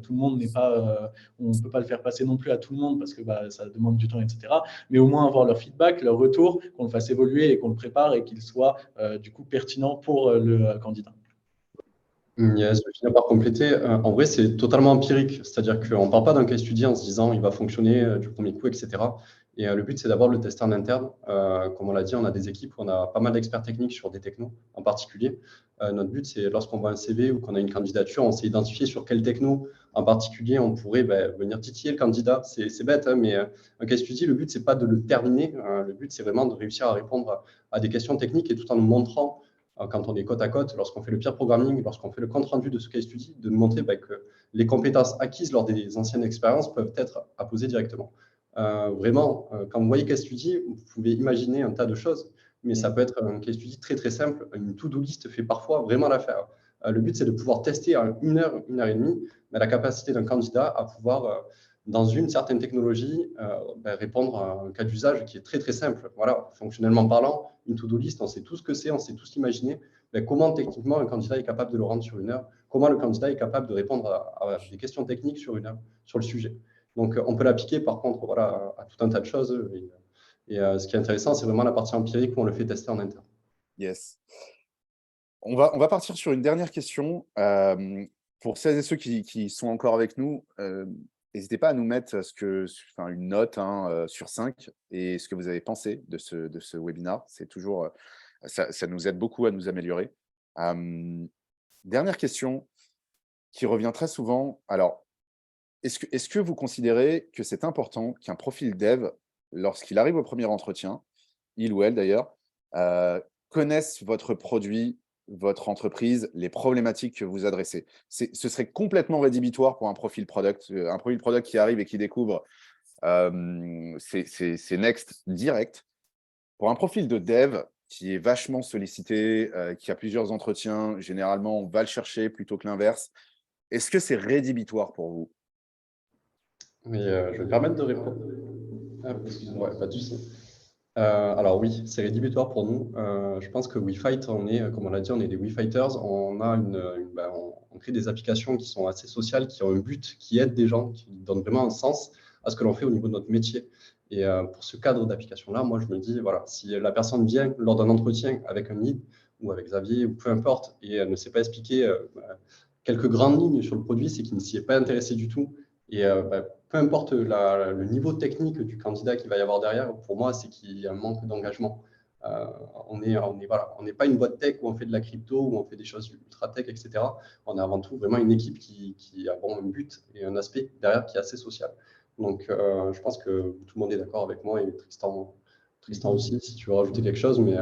Tout le monde n'est pas, on ne peut pas le faire passer non plus à tout le monde parce que ça demande du temps, etc. Mais au moins avoir leur feedback, leur retour, qu'on le fasse évoluer et qu'on le prépare et qu'il soit du coup pertinent pour le candidat. Yes, je vais finir par compléter. En vrai, c'est totalement empirique. C'est-à-dire qu'on ne part pas d'un cas étudié en se disant il va fonctionner du premier coup, etc. Et le but, c'est d'abord de le tester en interne. Comme on l'a dit, on a des équipes où on a pas mal d'experts techniques sur des technos en particulier. Notre but, c'est lorsqu'on voit un CV ou qu'on a une candidature, on sait identifier sur quel techno en particulier on pourrait venir titiller le candidat. C'est bête, hein, mais un cas étudié, le but, c'est pas de le terminer. Le but, c'est vraiment de réussir à répondre à des questions techniques et tout en nous montrant quand on est côte à côte, lorsqu'on fait le peer programming, lorsqu'on fait le compte rendu de ce case study, de nous montrer que les compétences acquises lors des anciennes expériences peuvent être apposées directement. Vraiment, quand vous voyez case study, vous pouvez imaginer un tas de choses, mais ça peut être un case study très très simple. Une to-do list fait parfois vraiment l'affaire. Le but, c'est de pouvoir tester en 1 heure et demie la capacité d'un candidat à pouvoir dans une certaine technologie, répondre à un cas d'usage qui est très très simple. Voilà, fonctionnellement parlant, une to-do list, on sait tout ce que c'est, on sait tous l'imaginer. Mais comment techniquement un candidat est capable de le rendre sur 1 heure? Comment le candidat est capable de répondre à des questions techniques sur 1 heure sur le sujet? Donc, on peut l'appliquer par contre voilà, à tout un tas de choses. Et ce qui est intéressant, c'est vraiment la partie empirique où on le fait tester en interne. Yes. On va partir sur une dernière question. Pour celles et ceux qui sont encore avec nous, n'hésitez pas à nous mettre une note sur 5 et ce que vous avez pensé de ce webinaire. C'est toujours, ça nous aide beaucoup à nous améliorer. Dernière question qui revient très souvent. Alors, est-ce que vous considérez que c'est important qu'un profil dev, lorsqu'il arrive au premier entretien, il ou elle d'ailleurs, connaisse votre produit, votre entreprise, les problématiques que vous adressez? Ce serait complètement rédhibitoire pour un profil product. Un profil product qui arrive et qui découvre, c'est next direct. Pour un profil de dev qui est vachement sollicité, qui a plusieurs entretiens, généralement, on va le chercher plutôt que l'inverse. Est-ce que c'est rédhibitoire pour vous? Mais je vais me permettre de répondre. Ah, excuse-moi, pas de souci. Alors oui, c'est rédhibitoire pour nous. Je pense que WeFight, comme on l'a dit, on est des WeFighters. On a on crée des applications qui sont assez sociales, qui ont un but, qui aident des gens, qui donnent vraiment un sens à ce que l'on fait au niveau de notre métier. Et pour ce cadre d'application-là, moi, je me dis, voilà, si la personne vient lors d'un entretien avec un lead ou avec Xavier ou peu importe, et elle ne sait pas expliquer quelques grandes lignes sur le produit, c'est qu'il ne s'y est pas intéressé du tout. Et peu importe le niveau technique du candidat qu'il va y avoir derrière, pour moi, c'est qu'il y a un manque d'engagement. On n'est pas une boîte tech où on fait de la crypto, où on fait des choses ultra tech, etc. On est avant tout vraiment une équipe qui a un but et un aspect derrière qui est assez social. Donc, je pense que tout le monde est d'accord avec moi et Tristan aussi, si tu veux rajouter quelque chose, mais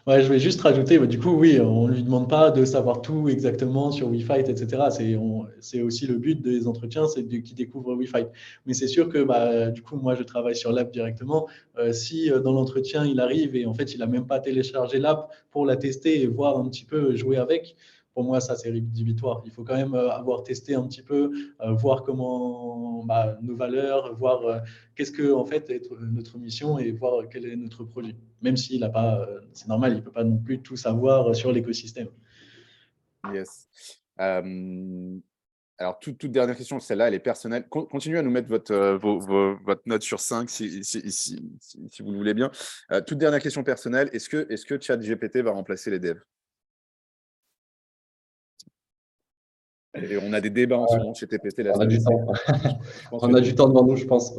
Ouais, je vais juste rajouter, du coup, oui, on ne lui demande pas de savoir tout exactement sur WeFight, etc. C'est aussi le but des entretiens, c'est qu'ils découvrent WeFight. Mais c'est sûr que, du coup, moi, je travaille sur l'app directement. Si dans l'entretien, il arrive et en fait, il n'a même pas téléchargé l'app pour la tester et voir un petit peu jouer avec, pour moi, ça, c'est rédhibitoire. Il faut quand même avoir testé un petit peu, voir comment nos valeurs, voir qu'est-ce que en fait est notre mission et voir quel est notre projet. Même s'il n'a pas, c'est normal, il ne peut pas non plus tout savoir sur l'écosystème. Yes. Alors, toute dernière question, celle-là, elle est personnelle. Continuez à nous mettre votre note sur 5 si vous le voulez bien. Toute dernière question personnelle, est-ce que ChatGPT va remplacer les devs? Et on a des débats en ce moment chez TPT on a là-dessus. du temps. Je pense On que a du temps devant nous, je pense.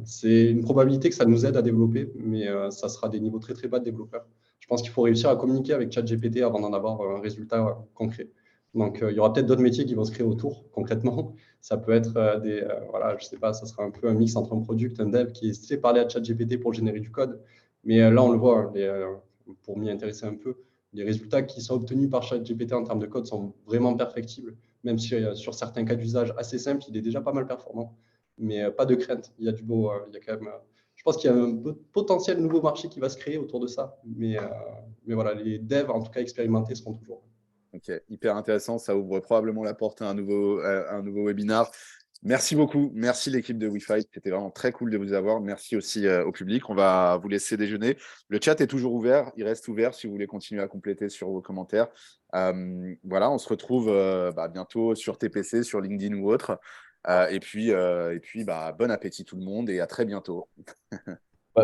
C'est une probabilité que ça nous aide à développer, mais ça sera des niveaux très très bas de développeurs. Je pense qu'il faut réussir à communiquer avec ChatGPT avant d'en avoir un résultat concret. Donc, il y aura peut-être d'autres métiers qui vont se créer autour, concrètement. Ça peut être voilà, je sais pas, ça sera un peu un mix entre un product, un dev qui sait parler à ChatGPT pour générer du code. Mais là, on le voit, pour m'y intéresser un peu, les résultats qui sont obtenus par ChatGPT en termes de code sont vraiment perfectibles, même si sur certains cas d'usage assez simples, il est déjà pas mal performant. Mais pas de crainte, il y a du beau, il y a quand même, je pense qu'il y a un potentiel nouveau marché qui va se créer autour de ça. Mais voilà, les devs, en tout cas expérimentés, seront toujours. Ok, hyper intéressant. Ça ouvre probablement la porte à un nouveau webinar. Merci beaucoup. Merci l'équipe de WeFight. C'était vraiment très cool de vous avoir. Merci aussi au public. On va vous laisser déjeuner. Le chat est toujours ouvert. Il reste ouvert si vous voulez continuer à compléter sur vos commentaires. Voilà, on se retrouve bientôt sur TPC, sur LinkedIn ou autre. Et puis bon appétit tout le monde et à très bientôt.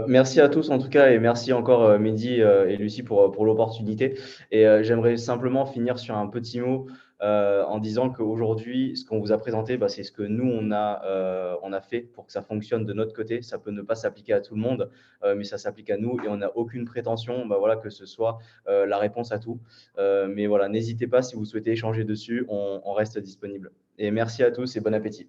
Merci à tous en tout cas et merci encore Mehdi et Lucie pour l'opportunité. Et j'aimerais simplement finir sur un petit mot en disant qu'aujourd'hui, ce qu'on vous a présenté, c'est ce que nous, on a fait pour que ça fonctionne de notre côté. Ça peut ne pas s'appliquer à tout le monde, mais ça s'applique à nous et on n'a aucune prétention voilà, que ce soit la réponse à tout. Mais voilà, n'hésitez pas si vous souhaitez échanger dessus, on reste disponible. Et merci à tous et bon appétit.